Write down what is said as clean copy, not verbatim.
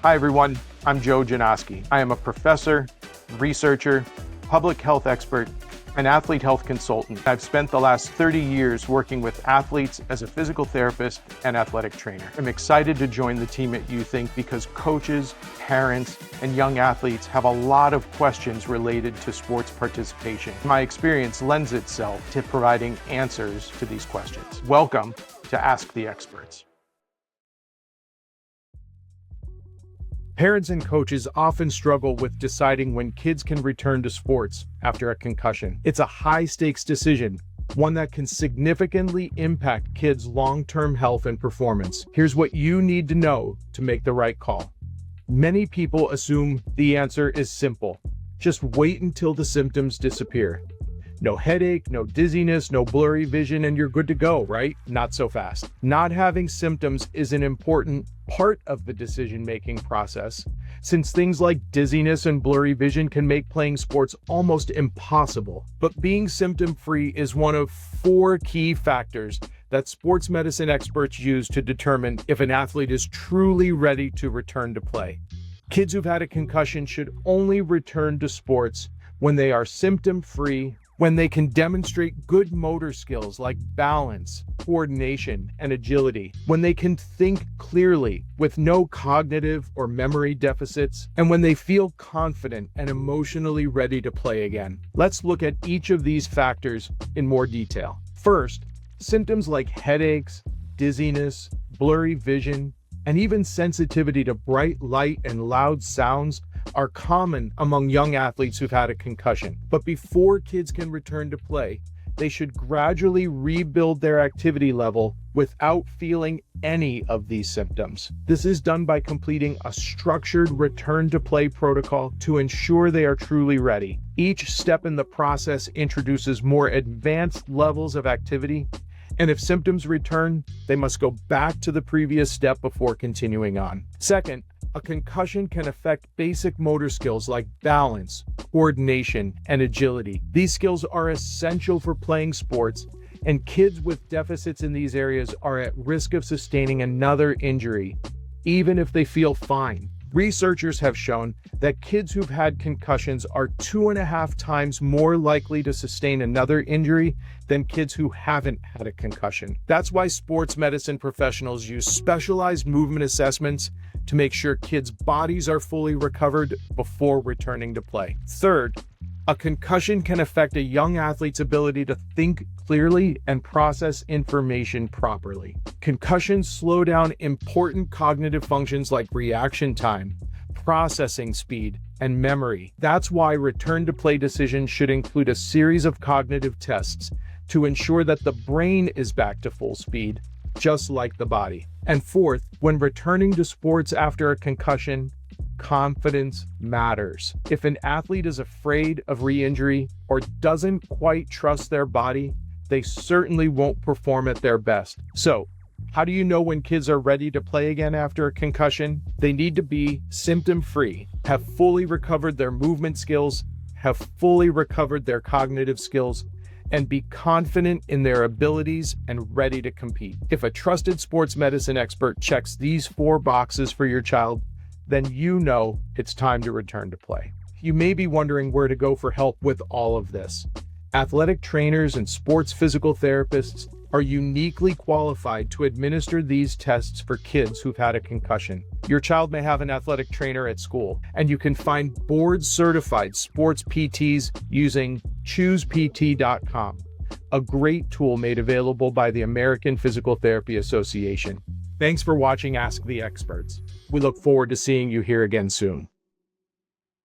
Hi everyone, I'm Joe Janoskiy. I am a professor, researcher, public health expert, and athlete health consultant. I've spent the last 30 years working with athletes as a physical therapist and athletic trainer. I'm excited to join the team at YouThink because coaches, parents, and young athletes have a lot of questions related to sports participation. My experience lends itself to providing answers to these questions. Welcome to Ask the Experts. Parents and coaches often struggle with deciding when kids can return to sports after a concussion. It's a high-stakes decision, one that can significantly impact kids' long-term health and performance. Here's what you need to know to make the right call. Many people assume the answer is simple. Just wait until the symptoms disappear. No headache, no dizziness, no blurry vision, and you're good to go, right? Not so fast. Not having symptoms is an important part of the decision-making process, since things like dizziness and blurry vision can make playing sports almost impossible. But being symptom-free is one of 4 key factors that sports medicine experts use to determine if an athlete is truly ready to return to play. Kids who've had a concussion should only return to sports when they are symptom-free, when they can demonstrate good motor skills like balance, coordination, and agility, when they can think clearly with no cognitive or memory deficits, and when they feel confident and emotionally ready to play again. Let's look at each of these factors in more detail. First, symptoms like headaches, dizziness, blurry vision, and even sensitivity to bright light and loud sounds are common among young athletes who've had a concussion. But before kids can return to play, they should gradually rebuild their activity level without feeling any of these symptoms. This is done by completing a structured return to play protocol to ensure they are truly ready. Each step in the process introduces more advanced levels of activity, and if symptoms return, they must go back to the previous step before continuing on. Second, a concussion can affect basic motor skills like balance, coordination, and agility. These skills are essential for playing sports, and kids with deficits in these areas are at risk of sustaining another injury, even if they feel fine. Researchers have shown that kids who've had concussions are 2.5 times more likely to sustain another injury than kids who haven't had a concussion. That's why sports medicine professionals use specialized movement assessments to make sure kids' bodies are fully recovered before returning to play. Third, a concussion can affect a young athlete's ability to think clearly and process information properly. Concussions slow down important cognitive functions like reaction time, processing speed, and memory. That's why return to play decisions should include a series of cognitive tests to ensure that the brain is back to full speed, just like the body. And fourth, when returning to sports after a concussion, confidence matters. If an athlete is afraid of re-injury or doesn't quite trust their body, they certainly won't perform at their best. So, how do you know when kids are ready to play again after a concussion? They need to be symptom-free, have fully recovered their movement skills, have fully recovered their cognitive skills, and be confident in their abilities and ready to compete. If a trusted sports medicine expert checks these 4 boxes for your child, then you know it's time to return to play. You may be wondering where to go for help with all of this. Athletic trainers and sports physical therapists are uniquely qualified to administer these tests for kids who've had a concussion. Your child may have an athletic trainer at school, and you can find board-certified sports PTs using ChoosePT.com, a great tool made available by the American Physical Therapy Association. Thanks for watching Ask the Experts. We look forward to seeing you here again soon.